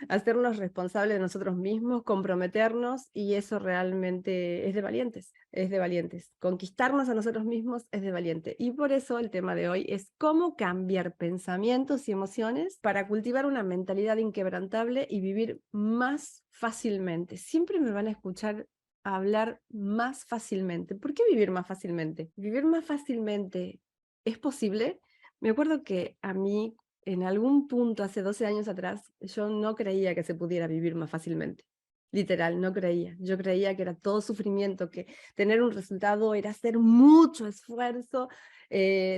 hacernos responsables de nosotros mismos, comprometernos, y eso realmente es de valientes, es de valientes. Conquistarnos a nosotros mismos es de valiente. Y por eso el tema de hoy es cómo cambiar pensamientos y emociones para cultivar una mentalidad inquebrantable y vivir más fácilmente. Siempre me van a escuchar hablar más fácilmente. ¿Por qué vivir más fácilmente? Vivir más fácilmente es posible. Me acuerdo que a mí, en algún punto, hace 12 años atrás, yo no creía que se pudiera vivir más fácilmente. Literal, no creía. Yo creía que era todo sufrimiento, que tener un resultado era hacer mucho esfuerzo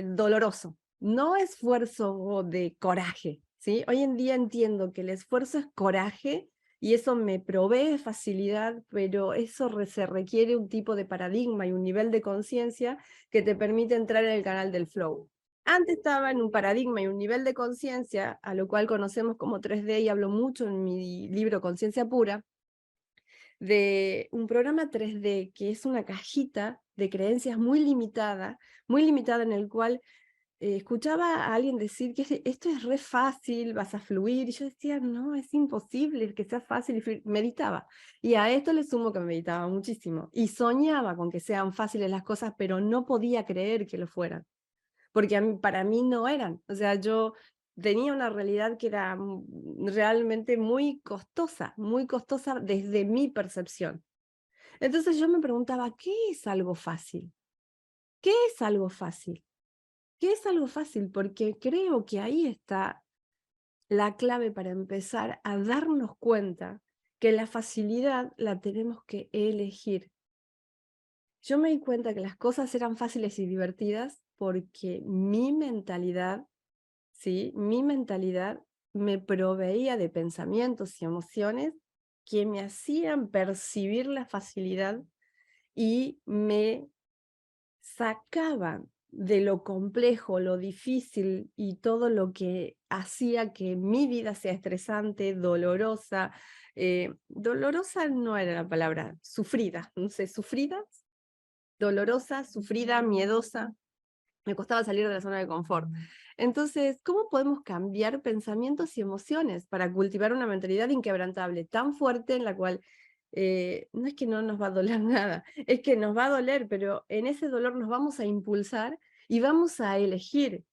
doloroso. No esfuerzo de coraje, ¿sí? Hoy en día entiendo que el esfuerzo es coraje y eso me provee facilidad, pero eso se requiere un tipo de paradigma y un nivel de conciencia que te permite entrar en el canal del flow. Antes estaba en un paradigma y un nivel de conciencia, a lo cual conocemos como 3D, y hablo mucho en mi libro Conciencia Pura, de un programa 3D que es una cajita de creencias muy limitada, en el cual escuchaba a alguien decir que esto es re fácil, vas a fluir, y yo decía, no, es imposible que sea fácil y fluir. Meditaba, y a esto le sumo que meditaba muchísimo, y soñaba con que sean fáciles las cosas, pero no podía creer que lo fueran, porque para mí no eran. O sea, yo tenía una realidad que era realmente muy costosa desde mi percepción. Entonces yo me preguntaba, ¿qué es algo fácil? ¿Qué es algo fácil? ¿Qué es algo fácil? Porque creo que ahí está la clave para empezar a darnos cuenta que la facilidad la tenemos que elegir. Yo me di cuenta que las cosas eran fáciles y divertidas porque mi mentalidad, ¿sí? Mi mentalidad me proveía de pensamientos y emociones que me hacían percibir la facilidad y me sacaban de lo complejo, lo difícil y todo lo que hacía que mi vida sea estresante, dolorosa. Dolorosa no era la palabra, sufrida, no sé, sufrida, dolorosa, sufrida, miedosa. Me costaba salir de la zona de confort. Entonces, ¿cómo podemos cambiar pensamientos y emociones para cultivar una mentalidad inquebrantable, tan fuerte, en la cual no es que no nos va a doler nada, es que nos va a doler, pero en ese dolor nos vamos a impulsar y vamos a elegir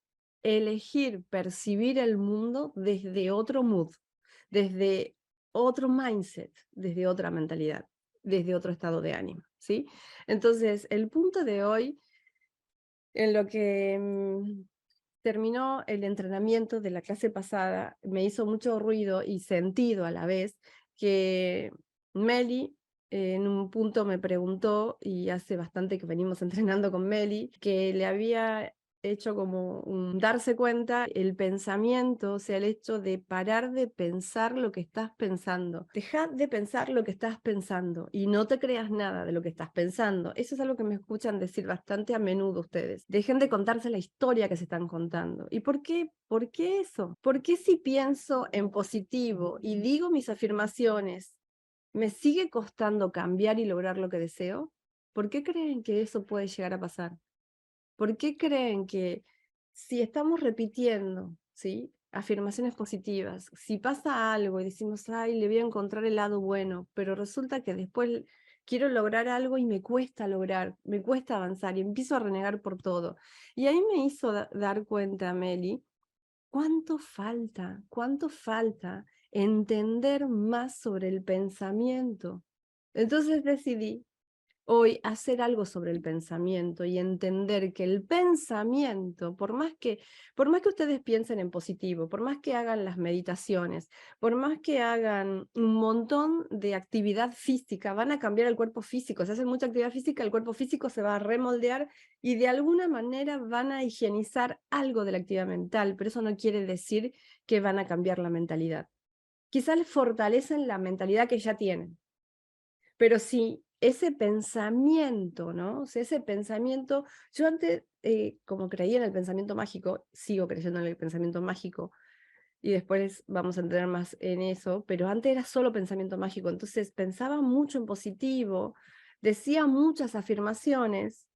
percibir el mundo desde otro mood, desde otro mindset, desde otra mentalidad, desde otro estado de ánimo, ¿sí? Entonces, el punto de hoy, en lo que terminó el entrenamiento de la clase pasada, me hizo mucho ruido y sentido a la vez que Meli en un punto me preguntó, y hace bastante que venimos entrenando con Meli, que le había hecho como un darse cuenta el pensamiento, o sea, el hecho de parar de pensar lo que estás pensando. Deja de pensar lo que estás pensando y no te creas nada de lo que estás pensando. Eso es algo que me escuchan decir bastante a menudo ustedes. Dejen de contarse la historia que se están contando. ¿Y por qué? ¿Por qué eso? ¿Por qué si pienso en positivo y digo mis afirmaciones, me sigue costando cambiar y lograr lo que deseo? ¿Por qué creen que eso puede llegar a pasar? ¿Por qué creen que si estamos repitiendo, ¿sí?, afirmaciones positivas, si pasa algo y decimos, ay, le voy a encontrar el lado bueno, pero resulta que después quiero lograr algo y me cuesta lograr, me cuesta avanzar y empiezo a renegar por todo? Y ahí me hizo dar cuenta, Meli, cuánto falta entender más sobre el pensamiento. Entonces decidí hoy hacer algo sobre el pensamiento y entender que el pensamiento, por más que ustedes piensen en positivo, por más que hagan las meditaciones, por más que hagan un montón de actividad física, van a cambiar el cuerpo físico. Si hacen mucha actividad física, el cuerpo físico se va a remoldear y de alguna manera van a higienizar algo de la actividad mental, pero eso no quiere decir que van a cambiar la mentalidad. Quizás les fortalecen la mentalidad que ya tienen, pero si ese pensamiento, ¿no? O sea, ese pensamiento, yo antes, como creía en el pensamiento mágico, sigo creyendo en el pensamiento mágico, y después vamos a entrar más en eso, pero antes era solo pensamiento mágico, entonces pensaba mucho en positivo, decía muchas afirmaciones,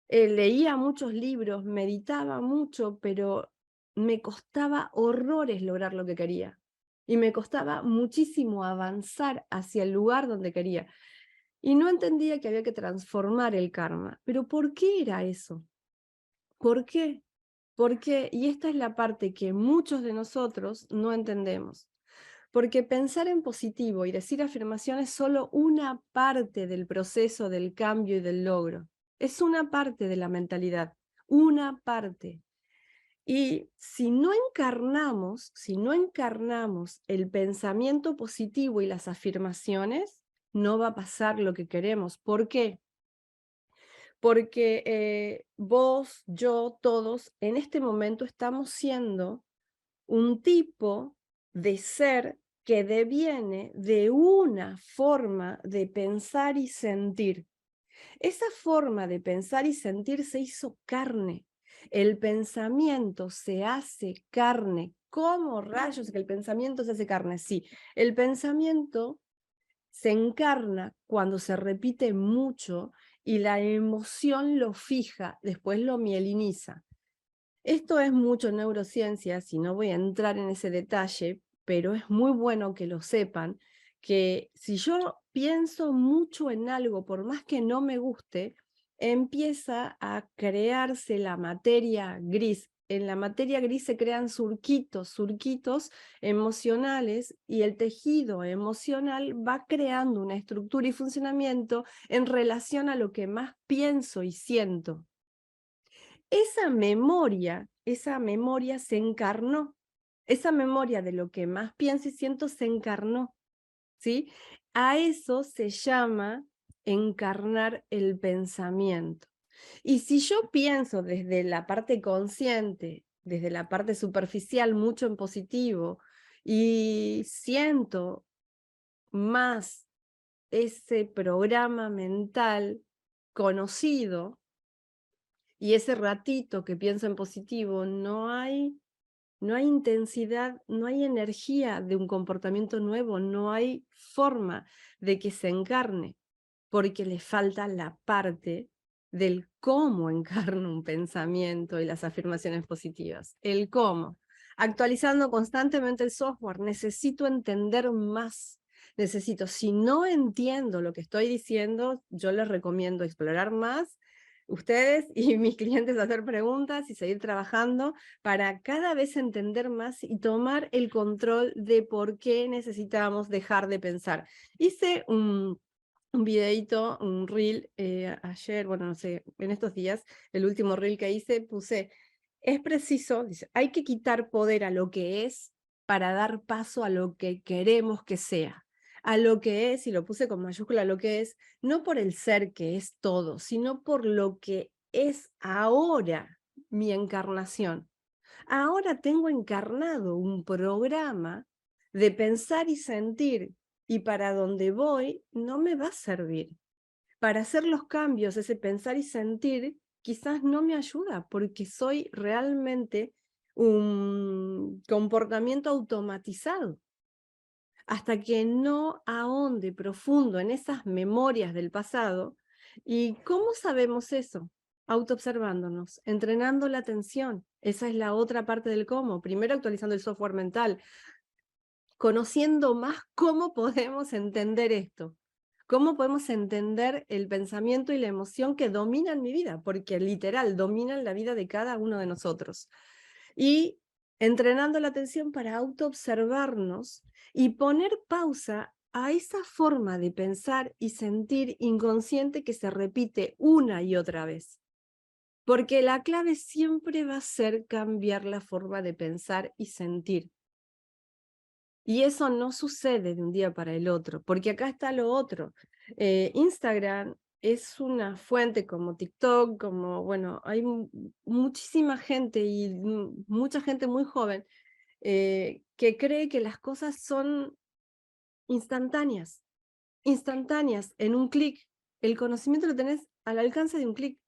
leía muchos libros, meditaba mucho, pero me costaba horrores lograr lo que quería. y me costaba muchísimo avanzar hacia el lugar donde quería. Y no entendía que había que transformar el karma. Pero ¿por qué era eso? ¿Por qué? Porque, y esta es la parte que muchos de nosotros no entendemos, porque pensar en positivo y decir afirmaciones es solo una parte del proceso del cambio y del logro. Es una parte de la mentalidad, una parte. Y si no encarnamos el pensamiento positivo y las afirmaciones, no va a pasar lo que queremos. ¿Por qué? Porque vos, yo, todos, en este momento estamos siendo un tipo de ser que deviene de una forma de pensar y sentir. Esa forma de pensar y sentir se hizo carne. El pensamiento se hace carne. ¿Cómo rayos que el pensamiento se hace carne? Sí, el pensamiento se encarna cuando se repite mucho y la emoción lo fija, después lo mieliniza. Esto es mucho neurociencia, si no voy a entrar en ese detalle, pero es muy bueno que lo sepan, que si yo pienso mucho en algo, por más que no me guste, empieza a crearse la materia gris. En la materia gris se crean surquitos, surquitos emocionales, y el tejido emocional va creando una estructura y funcionamiento en relación a lo que más pienso y siento. Esa memoria se encarnó. Esa memoria de lo que más pienso y siento se encarnó, ¿sí? A eso se llama encarnar el pensamiento. Y si yo pienso desde la parte consciente, desde la parte superficial, mucho en positivo, y siento más ese programa mental conocido, y ese ratito que pienso en positivo, no hay intensidad, no hay energía de un comportamiento nuevo, no hay forma de que se encarne, porque le falta la parte del cómo encarno un pensamiento y las afirmaciones positivas. El cómo. Actualizando constantemente el software, necesito entender más. Si no entiendo lo que estoy diciendo, yo les recomiendo explorar más ustedes y mis clientes, hacer preguntas y seguir trabajando para cada vez entender más y tomar el control de por qué necesitamos dejar de pensar. Hice un videito, un reel ayer, bueno, no sé, en estos días, el último reel que hice, puse, es preciso, dice, hay que quitar poder a lo que es para dar paso a lo que queremos que sea. A lo que es, y lo puse con mayúscula, lo que es, no por el ser que es todo, sino por lo que es ahora mi encarnación. Ahora tengo encarnado un programa de pensar y sentir, y para donde voy no me va a servir. Para hacer los cambios, ese pensar y sentir quizás no me ayuda, porque soy realmente un comportamiento automatizado. Hasta que no ahonde profundo en esas memorias del pasado. ¿Y cómo sabemos eso? Autoobservándonos, entrenando la atención. Esa es la otra parte del cómo. Primero actualizando el software mental, conociendo más cómo podemos entender esto. ¿Cómo podemos entender el pensamiento y la emoción que dominan mi vida? Porque literal, dominan la vida de cada uno de nosotros. Y entrenando la atención para autoobservarnos y poner pausa a esa forma de pensar y sentir inconsciente que se repite una y otra vez. Porque la clave siempre va a ser cambiar la forma de pensar y sentir. Y eso no sucede de un día para el otro, porque acá está lo otro. Instagram es una fuente como TikTok, como, bueno, hay muchísima gente y mucha gente muy joven que cree que las cosas son instantáneas, instantáneas, en un clic. El conocimiento lo tenés al alcance de un clic,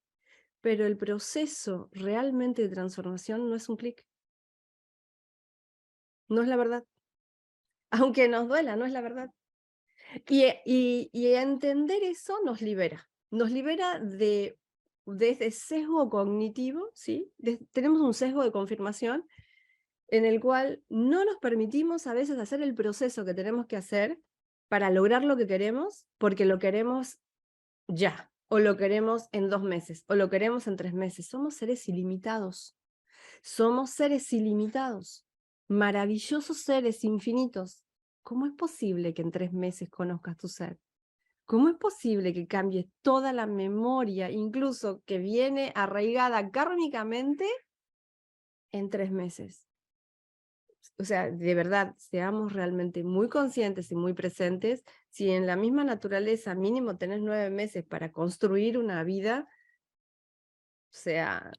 pero el proceso realmente de transformación no es un clic, no es la verdad. Aunque nos duela, no es la verdad. Y entender eso nos libera de ese sesgo cognitivo, ¿sí? Tenemos un sesgo de confirmación en el cual no nos permitimos a veces hacer el proceso que tenemos que hacer para lograr lo que queremos, porque lo queremos ya, o lo queremos en 2 meses, o lo queremos en 3 meses. Somos seres ilimitados. Somos seres ilimitados, maravillosos seres infinitos. ¿Cómo es posible que en 3 meses conozcas tu ser? ¿Cómo es posible que cambies toda la memoria, incluso que viene arraigada kármicamente, en 3 meses? O sea, de verdad, seamos realmente muy conscientes y muy presentes. Si en la misma naturaleza mínimo tenés 9 meses para construir una vida, o sea,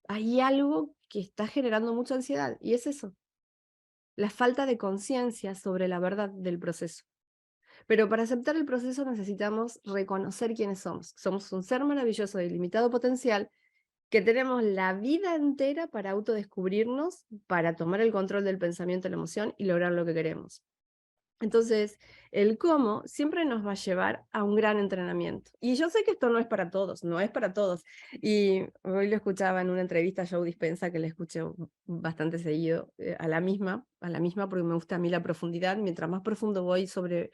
hay algo que está generando mucha ansiedad, y es eso, la falta de conciencia sobre la verdad del proceso. Pero para aceptar el proceso necesitamos reconocer quiénes somos. Somos un ser maravilloso de ilimitado potencial, que tenemos la vida entera para autodescubrirnos, para tomar el control del pensamiento y la emoción y lograr lo que queremos. Entonces, el cómo siempre nos va a llevar a un gran entrenamiento. Y yo sé que esto no es para todos, no es para todos. Y hoy lo escuchaba en una entrevista a Joe Dispenza, que le escuché bastante seguido, a la misma, porque me gusta a mí la profundidad. Mientras más profundo voy sobre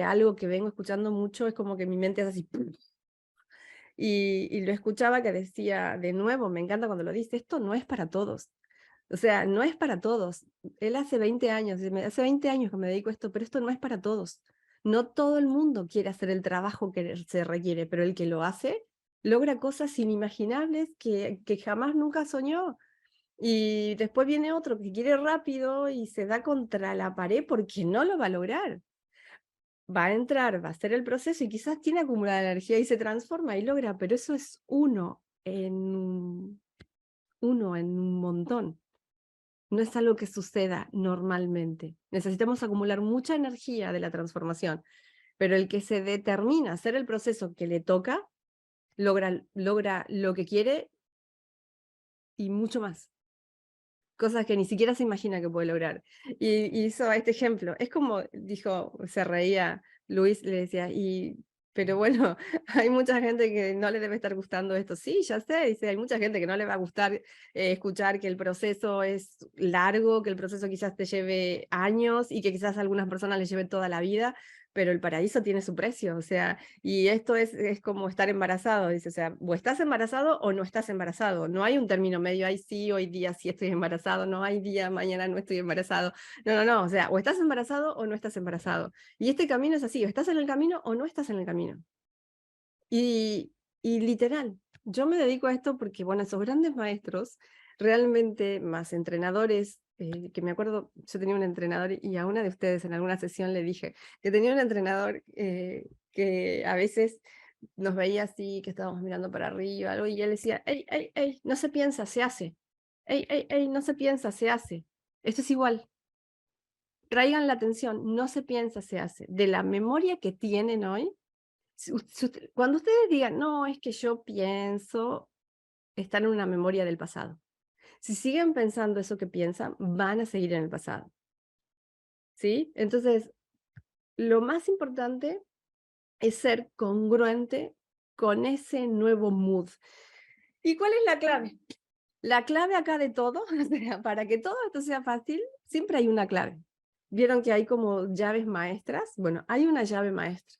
algo que vengo escuchando mucho, es como que mi mente es así. ¡Pum! Y lo escuchaba que decía, de nuevo, me encanta cuando lo dice, esto no es para todos. O sea, no es para todos. Él hace 20 años, hace 20 años que me dedico a esto, pero esto no es para todos. No todo el mundo quiere hacer el trabajo que se requiere, pero el que lo hace logra cosas inimaginables que jamás nunca soñó. Y después viene otro que quiere rápido y se da contra la pared porque no lo va a lograr. Va a entrar, va a hacer el proceso y quizás tiene acumulada energía y se transforma y logra, pero eso es uno en un montón. No es algo que suceda normalmente. Necesitamos acumular mucha energía de la transformación, pero el que se determina a hacer el proceso que le toca, logra lo que quiere y mucho más. Cosas que ni siquiera se imagina que puede lograr. Y hizo este ejemplo. Es como, dijo, se reía Luis, le decía, pero bueno, hay mucha gente que no le debe estar gustando esto. Sí, ya sé, dice, hay mucha gente que no le va a gustar escuchar que el proceso es largo, que el proceso quizás te lleve años y que quizás a algunas personas les lleve toda la vida, pero el paraíso tiene su precio, o sea, y esto es como estar embarazado, dice, o sea, o estás embarazado o no estás embarazado, no hay un término medio, hay sí, hoy día sí estoy embarazado, no hay día, mañana no estoy embarazado, no, o sea, o estás embarazado o no estás embarazado, y este camino es así, o estás en el camino o no estás en el camino, y, y literal, yo me dedico a esto porque, bueno, esos grandes maestros, realmente más entrenadores, que me acuerdo, yo tenía un entrenador y a una de ustedes en alguna sesión le dije que tenía un entrenador que a veces nos veía así, que estábamos mirando para arriba, algo, y él decía, ey, no se piensa, se hace. Ey, no se piensa, se hace. Esto es igual. Traigan la atención, no se piensa, se hace. De la memoria que tienen hoy, cuando ustedes digan, no, es que yo pienso, están en una memoria del pasado. Si siguen pensando eso que piensan, van a seguir en el pasado. ¿Sí? Entonces, lo más importante es ser congruente con ese nuevo mood. ¿Y cuál es la clave? La clave acá de todo, o sea, para que todo esto sea fácil, siempre hay una clave. ¿Vieron que hay como llaves maestras? Bueno, hay una llave maestra.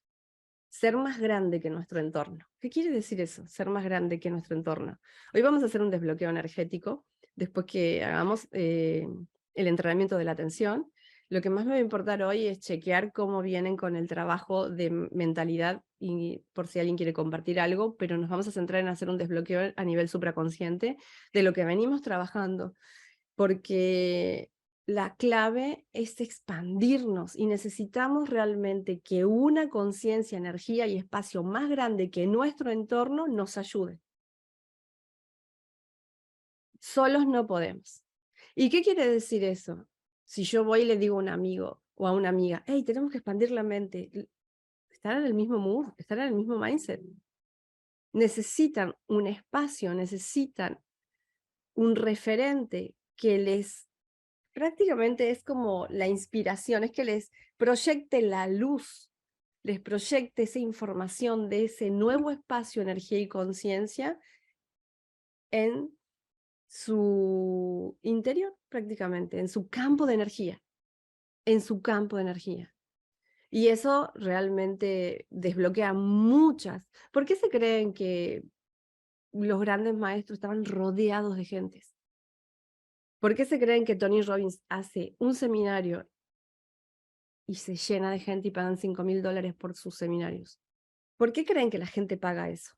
Ser más grande que nuestro entorno. ¿Qué quiere decir eso? Ser más grande que nuestro entorno. Hoy vamos a hacer un desbloqueo energético, después que hagamos el entrenamiento de la atención. Lo que más me va a importar hoy es chequear cómo vienen con el trabajo de mentalidad y por si alguien quiere compartir algo, pero nos vamos a centrar en hacer un desbloqueo a nivel supraconsciente de lo que venimos trabajando, porque la clave es expandirnos y necesitamos realmente que una conciencia, energía y espacio más grande que nuestro entorno nos ayude. Solos no podemos. ¿Y qué quiere decir eso? Si yo voy y le digo a un amigo o a una amiga, hey, tenemos que expandir la mente, ¿están en el mismo mood? ¿Están en el mismo mindset? Necesitan un espacio, necesitan un referente que les prácticamente es como la inspiración, es que les proyecte la luz, les proyecte esa información de ese nuevo espacio, energía y conciencia en su interior prácticamente, en su campo de energía, en su campo de energía. Y eso realmente desbloquea muchas. ¿Por qué se creen que los grandes maestros estaban rodeados de gentes? ¿Por qué se creen que Tony Robbins hace un seminario y se llena de gente y pagan $5.000 por sus seminarios? ¿Por qué creen que la gente paga eso?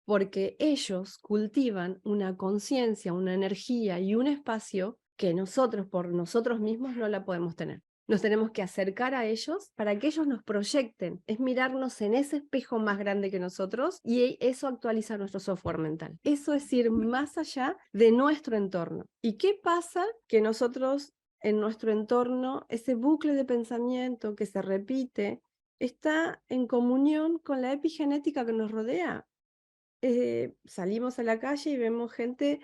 Porque ellos cultivan una conciencia, una energía y un espacio que nosotros por nosotros mismos no la podemos tener. Nos tenemos que acercar a ellos para que ellos nos proyecten, es mirarnos en ese espejo más grande que nosotros y eso actualiza nuestro software mental. Eso es ir más allá de nuestro entorno. ¿Y qué pasa? Que nosotros en nuestro entorno, ese bucle de pensamiento que se repite, está en comunión con la epigenética que nos rodea. Salimos a la calle y vemos gente,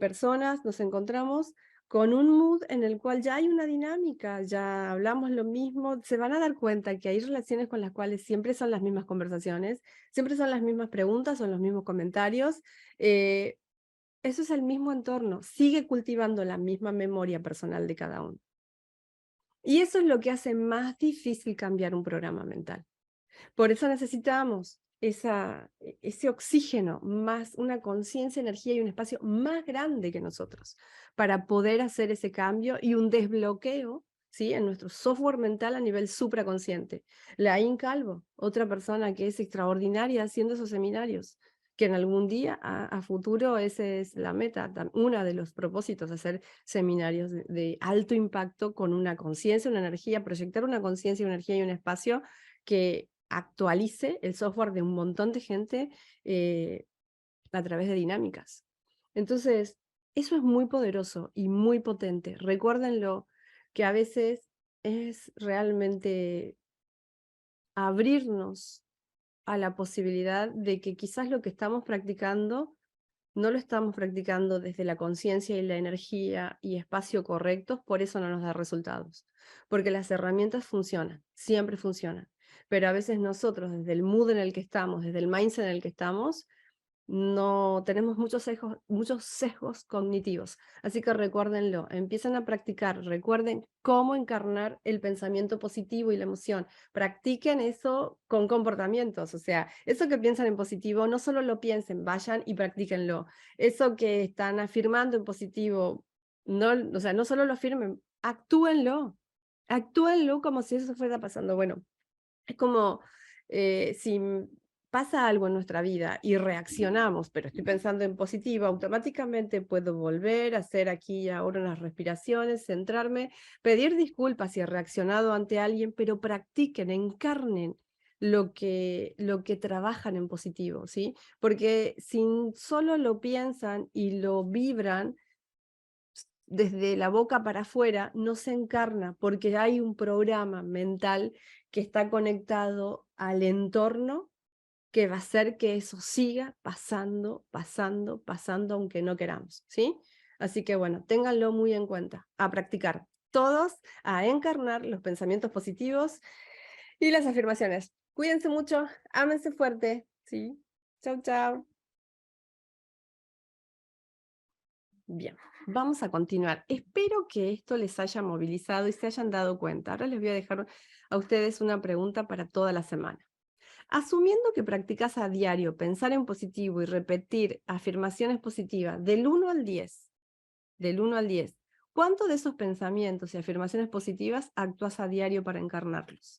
personas, nos encontramos con un mood en el cual ya hay una dinámica, ya hablamos lo mismo, se van a dar cuenta que hay relaciones con las cuales siempre son las mismas conversaciones, siempre son las mismas preguntas, son los mismos comentarios. Eso es el mismo entorno, sigue cultivando la misma memoria personal de cada uno. Y eso es lo que hace más difícil cambiar un programa mental. Por eso necesitamos ese oxígeno, más una conciencia, energía y un espacio más grande que nosotros para poder hacer ese cambio y un desbloqueo, ¿sí? En nuestro software mental a nivel supraconsciente. Laín Calvo, otra persona que es extraordinaria haciendo esos seminarios, que en algún día, a futuro, esa es la meta, uno de los propósitos, hacer seminarios de alto impacto con una conciencia, una energía, proyectar una conciencia, una energía y un espacio que actualice el software de un montón de gente a través de dinámicas. Entonces, eso es muy poderoso y muy potente. Recuérdenlo, que a veces es realmente abrirnos a la posibilidad de que quizás lo que estamos practicando no lo estamos practicando desde la conciencia y la energía y espacio correctos, por eso no nos da resultados. Porque las herramientas funcionan, siempre funcionan. Pero a veces nosotros, desde el mood en el que estamos, desde el mindset en el que estamos, no tenemos muchos sesgos cognitivos. Así que recuérdenlo, empiezan a practicar, recuerden cómo encarnar el pensamiento positivo y la emoción. Practiquen eso con comportamientos, o sea, eso que piensan en positivo, no solo lo piensen, vayan y practíquenlo. Eso que están afirmando en positivo, no, o sea, no solo lo afirmen, actúenlo como si eso fuera pasando. Bueno, es como si pasa algo en nuestra vida y reaccionamos, pero estoy pensando en positivo, automáticamente puedo volver a hacer aquí y ahora unas respiraciones, centrarme, pedir disculpas si he reaccionado ante alguien, pero practiquen, encarnen lo que trabajan en positivo, ¿sí? Porque si solo lo piensan y lo vibran, desde la boca para afuera no se encarna porque hay un programa mental que está conectado al entorno que va a hacer que eso siga pasando, pasando, pasando, aunque no queramos, ¿sí? Así que bueno, ténganlo muy en cuenta, a practicar todos, a encarnar los pensamientos positivos y las afirmaciones. Cuídense mucho, ámense fuerte, ¿sí? Chau, chau. Bien, vamos a continuar. Espero que esto les haya movilizado y se hayan dado cuenta. Ahora les voy a dejar a ustedes una pregunta para toda la semana. Asumiendo que practicas a diario pensar en positivo y repetir afirmaciones positivas del 1 al 10, ¿cuánto de esos pensamientos y afirmaciones positivas actúas a diario para encarnarlos?